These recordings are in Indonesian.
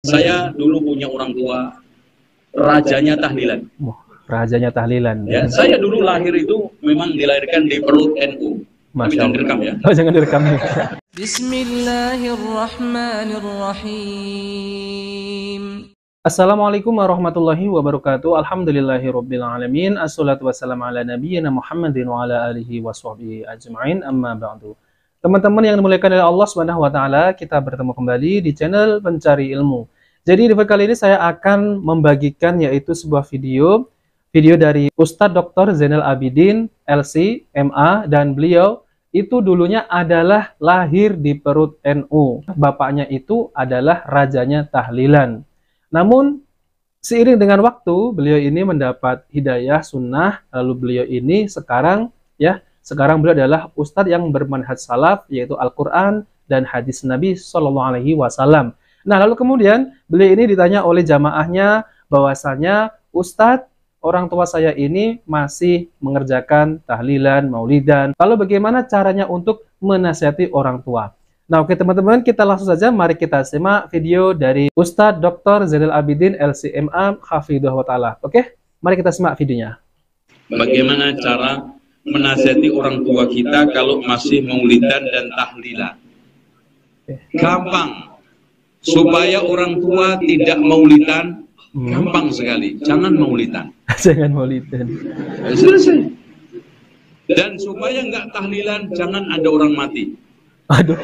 Saya dulu punya orang tua, rajanya tahlilan. Rajanya tahlilan. Ya, saya dulu lahir itu memang dilahirkan di perut NU. Tapi jangan direkam ya. Oh, jangan direkam. Bismillahirrahmanirrahim. Assalamualaikum warahmatullahi wabarakatuh. Alhamdulillahirabbil alamin. Assalatu wassalamu ala nabiyyina Muhammadin wa ala alihi washabbihi ajmain. Amma ba'du. Teman-teman yang dimuliakan oleh Allah Subhanahu wa taala, kita bertemu kembali di channel Pencari Ilmu. Jadi di video kali ini saya akan membagikan yaitu sebuah video dari Ustadz Dr. Zainal Abidin LC MA, dan beliau itu dulunya adalah lahir di perut NU. Bapaknya itu adalah rajanya tahlilan. Namun seiring dengan waktu beliau ini mendapat hidayah sunnah, lalu beliau ini sekarang beliau adalah ustadz yang bermanhaj salaf, yaitu Al-Quran dan hadis Nabi SAW. Nah, lalu kemudian beliau ini ditanya oleh jamaahnya bahwasanya, Ustadz, orang tua saya ini masih mengerjakan tahlilan, maulidan. Lalu bagaimana caranya untuk menasihati orang tua? Nah, oke teman-teman, kita langsung saja mari kita simak video dari Ustadz Dr. Zainal Abidin LCMA Hafidhahullah Ta'ala. Oke, mari kita simak videonya. Bagaimana cara menasihati orang tua kita kalau masih maulidan dan tahlilan? Gampang. Supaya orang tua tidak maulidan, gampang sekali. Jangan maulidan. Jangan maulidan. Selesai. Dan supaya nggak tahlilan, jangan ada orang mati. Aduh.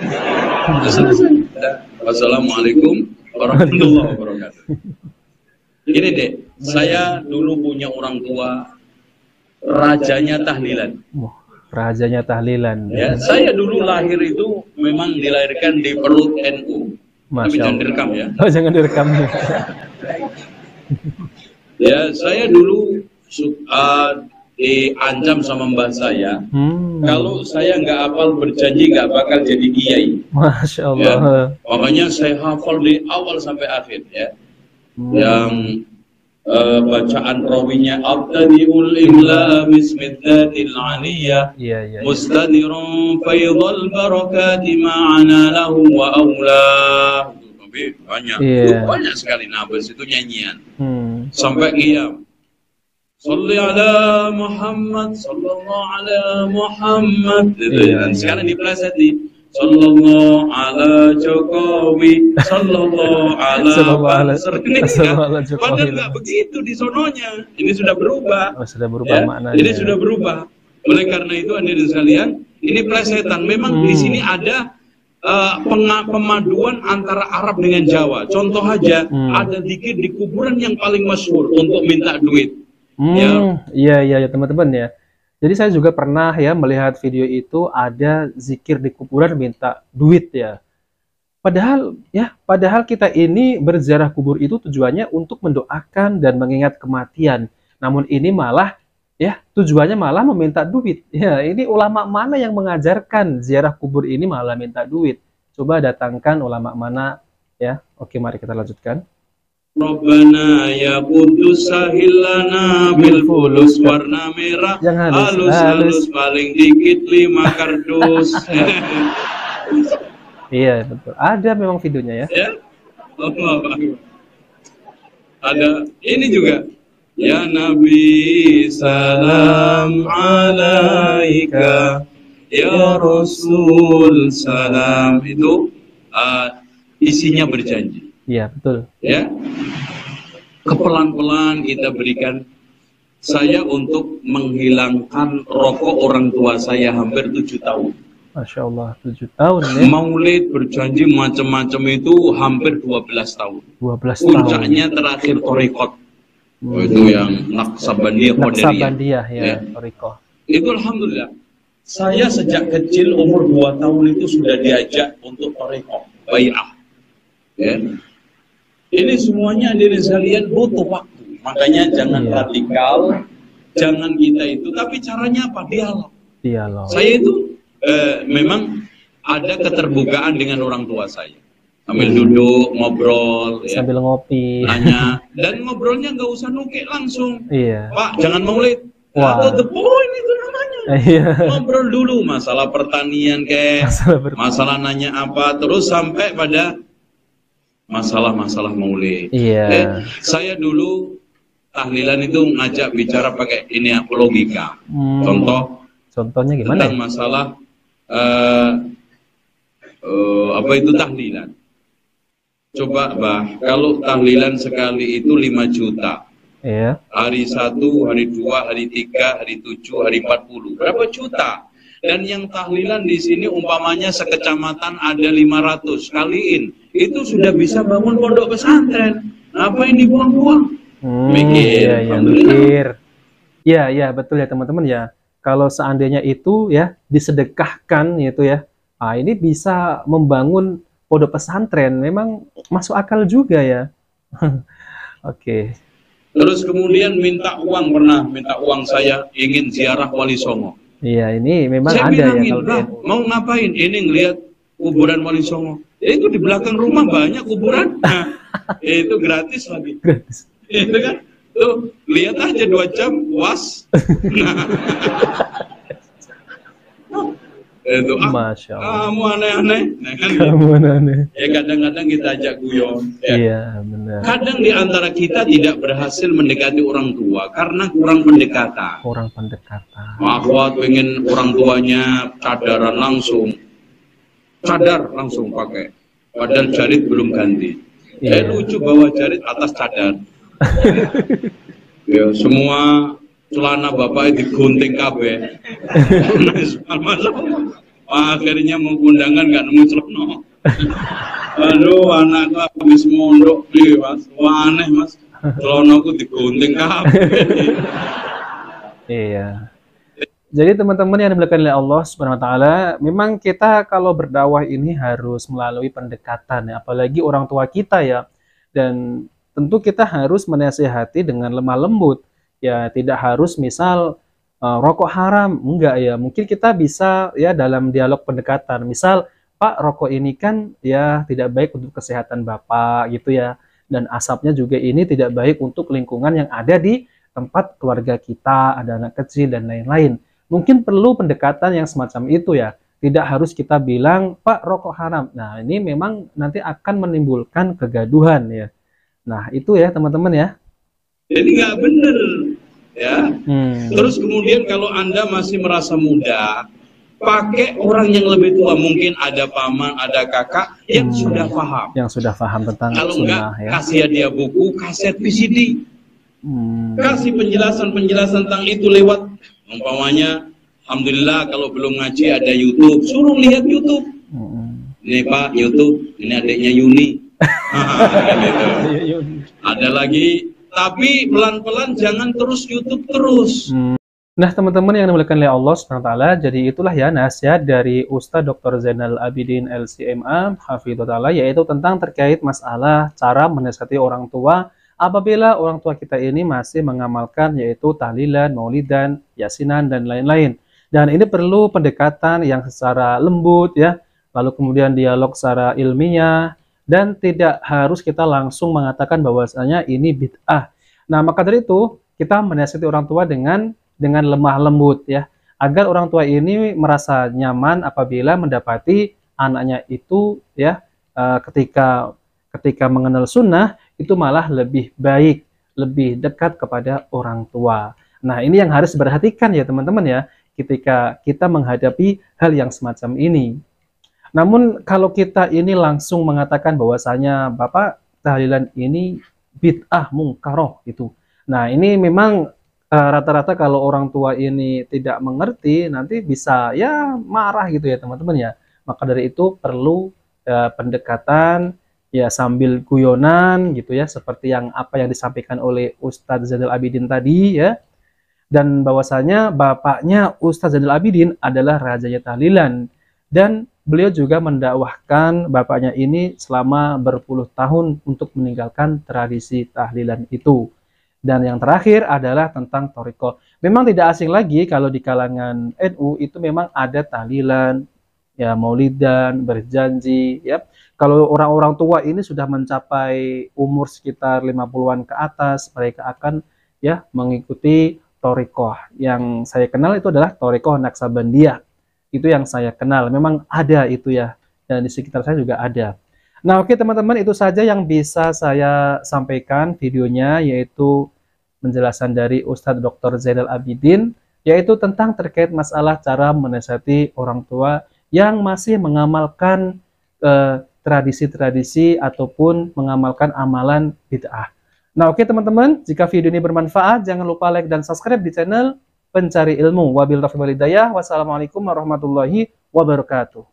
Selesai. Wassalamualaikum warahmatullahi wabarakatuh. Gini deh, saya dulu punya orang tua, rajanya tahlilan. Rajanya tahlilan. Ya, saya dulu lahir itu memang dilahirkan di perut NU. Tapi jangan direkam ya. Oh, jangan direkam. Ya, saya dulu diancam sama mbah saya. Kalau saya nggak hafal berjanji nggak bakal jadi kiai. Masya Allah. Ya, makanya saya hafal di awal sampai akhir ya. Yang bacaan rawinya abtadiul imla bismiddatil aliyah mustadirun faidhal barakati ma'ana lahu wa aulah. Banyak sekali nabas itu nyanyian sampai qiyam. Sholli ala Muhammad sallallahu ala Muhammad. Dan sekarang dipelajari sallallahu ala Jokowi, sallallahu ala Banser. Padahal nggak begitu di sononya. Ini sudah berubah. Oh, sudah berubah maknanya. Ini sudah berubah. Oleh karena itu hadirin sekalian, ini plesetan. Memang di sini ada pemaduan antara Arab dengan Jawa. Contoh aja, ada zikir di kuburan yang paling masyhur untuk minta duit. Iya teman-teman ya. Jadi saya juga pernah ya melihat video itu, ada zikir di kuburan minta duit ya. Padahal kita ini berziarah kubur itu tujuannya untuk mendoakan dan mengingat kematian. Namun ini malah tujuannya malah meminta duit. Ya, ini ulama mana yang mengajarkan ziarah kubur ini malah minta duit? Coba datangkan ulama mana ya. Oke, mari kita lanjutkan. Rabbana ya Qudus sahilana bil fulus warna merah halus paling dikit 5 kardus. Iya betul, ada memang videonya ya. Ada ini juga. Ya Nabi salam alaika, ya Rasul salam. Itu isinya berjanji. Iya betul. Ya, kepelan-pelan kita berikan. Saya untuk menghilangkan rokok orang tua saya hampir 7 tahun. Masya Allah, 7 tahun ya. Maulid berjanji macam-macam itu hampir 12 tahun. 12 tahun. Puncaknya terakhir Torikot. Itu yang Naqsabandiyah ya, Torikoh. Itu alhamdulillah. Saya sejak kecil umur 2 tahun itu sudah diajak untuk Torikoh, bai'ah. Ya. Ini semuanya diri sekalian butuh waktu. Makanya jangan radikal, jangan kita itu. Tapi caranya apa? Dialog. Saya itu memang ada keterbukaan dengan orang tua saya. Sambil duduk, ngobrol, sambil ngopi, nanya, dan ngobrolnya nggak usah nukik langsung. Pak, jangan maulid. Wow. The point itu namanya. Ngobrol dulu masalah pertanian masalah nanya apa, terus sampai pada masalah-masalah maulid. Iya. Saya dulu tahlilan itu ngajak bicara pakai ini logika. Contohnya gimana Tentang ya? masalah apa itu tahlilan. Coba bah, kalau tahlilan sekali itu 5 juta. Iya. Hari 1, hari 2, hari 3, hari 7, hari 40. Berapa juta? Dan yang tahlilan di sini umpamanya sekecamatan ada 500, kaliin. Itu sudah bisa bangun pondok pesantren. Apa yang dibuang-buang? Mikir. Iya, mikir. Iya, betul ya teman-teman ya. Kalau seandainya itu ya disedekahkan gitu ya. Nah, ini bisa membangun pondok pesantren. Memang masuk akal juga ya. Oke. Terus kemudian minta uang saya ingin ziarah Wali Songo. Iya, ini memang Saya ada bilangin, ya kalau mau ngapain? Ini ngelihat kuburan Wali Songo. Itu di belakang rumah banyak kuburan. Nah, itu gratis lagi. gratis. Itu kan, tuh lihat aja 2 jam, puas. Itu Masya Allah. kamu aneh-aneh. Nah, kan, Kamu aneh. ya kadang-kadang kita ajak guyon. Ya. Iya, benar. Kadang di antara kita tidak berhasil mendekati orang tua karena kurang pendekatan. Kurang pendekatan. Akhwat pengen orang tuanya cadaran langsung, cadar langsung pakai. Padahal jarit belum ganti. Iya. Lucu bawa jarit atas cadar. Ya, semua celana bapak digunting kabeh. Akhirnya mau undangan nggak nemu celana. Aduh, anakku habis mondok nih mas, aneh mas, celanaku digunting kabeh. Iya. Jadi teman-teman yang dimuliakan oleh Allah Subhanahu wa taala, memang kita kalau berdakwah ini harus melalui pendekatan ya, apalagi orang tua kita ya. Dan tentu kita harus menasihati dengan lemah lembut. Ya, tidak harus misal rokok haram, enggak ya. Mungkin kita bisa ya dalam dialog pendekatan. Misal, Pak, rokok ini kan ya tidak baik untuk kesehatan Bapak gitu ya. Dan asapnya juga ini tidak baik untuk lingkungan yang ada di tempat keluarga kita, ada anak kecil dan lain-lain. Mungkin perlu pendekatan yang semacam itu ya. Tidak harus kita bilang, Pak, rokok haram. Nah, ini memang nanti akan menimbulkan kegaduhan ya. Nah, itu ya teman-teman ya. Jadi nggak bener. Ya. Terus kemudian kalau Anda masih merasa muda, pakai orang yang lebih tua, mungkin ada paman, ada kakak yang sudah paham. Yang sudah paham tentang kalau sunnah enggak, ya. kasih dia buku, kaset VCD. Kasih penjelasan tentang itu lewat, umpamanya, alhamdulillah kalau belum ngaji ada YouTube, suruh lihat YouTube. Ini Pak, YouTube, ini adiknya Yuni. Gitu. Ada lagi. Tapi pelan-pelan jangan terus YouTube terus. Nah teman-teman yang dimuliakan oleh Allah SWT, jadi itulah ya nasihat dari Ustadz Dr. Zainal Abidin LCMA Hafidhullah, yaitu tentang terkait masalah cara menasihati orang tua apabila orang tua kita ini masih mengamalkan yaitu tahlilan, maulidan, yasinan, dan lain-lain. Dan ini perlu pendekatan yang secara lembut ya, lalu kemudian dialog secara ilmiah, dan tidak harus kita langsung mengatakan bahwasanya ini bid'ah. Nah, maka dari itu kita menasihati orang tua dengan lemah lembut ya, agar orang tua ini merasa nyaman apabila mendapati anaknya itu ya ketika mengenal sunnah itu malah lebih baik, lebih dekat kepada orang tua. Nah, ini yang harus diperhatikan ya teman-teman ya, ketika kita menghadapi hal yang semacam ini. Namun kalau kita ini langsung mengatakan bahwasanya Bapak tahlilan ini bid'ah mungkaroh gitu. Nah, ini memang rata-rata kalau orang tua ini tidak mengerti nanti bisa ya marah gitu ya teman-teman ya. Maka dari itu perlu pendekatan ya sambil guyonan gitu ya, seperti apa yang disampaikan oleh Ustadz Zainal Abidin tadi ya. Dan bahwasanya bapaknya Ustadz Zainal Abidin adalah rajanya tahlilan, dan beliau juga mendakwahkan bapaknya ini selama berpuluh tahun untuk meninggalkan tradisi tahlilan itu. Dan yang terakhir adalah tentang thariqah. Memang tidak asing lagi kalau di kalangan NU itu memang ada tahlilan, ya maulidan, berjanji, ya. Kalau orang-orang tua ini sudah mencapai umur sekitar 50-an ke atas, mereka akan ya mengikuti thariqah. Yang saya kenal itu adalah thariqah Naksabandiyah. Itu yang saya kenal, memang ada itu ya, dan di sekitar saya juga ada. Nah, oke teman-teman, itu saja yang bisa saya sampaikan videonya, yaitu penjelasan dari Ustadz Dr. Zainal Abidin, yaitu tentang terkait masalah cara menasihati orang tua yang masih mengamalkan tradisi-tradisi ataupun mengamalkan amalan bid'ah. Nah, oke teman-teman, jika video ini bermanfaat, jangan lupa like dan subscribe di channel Pencari Ilmu. Wabillahi taufiq wal hidayah. Wassalamualaikum warahmatullahi wabarakatuh.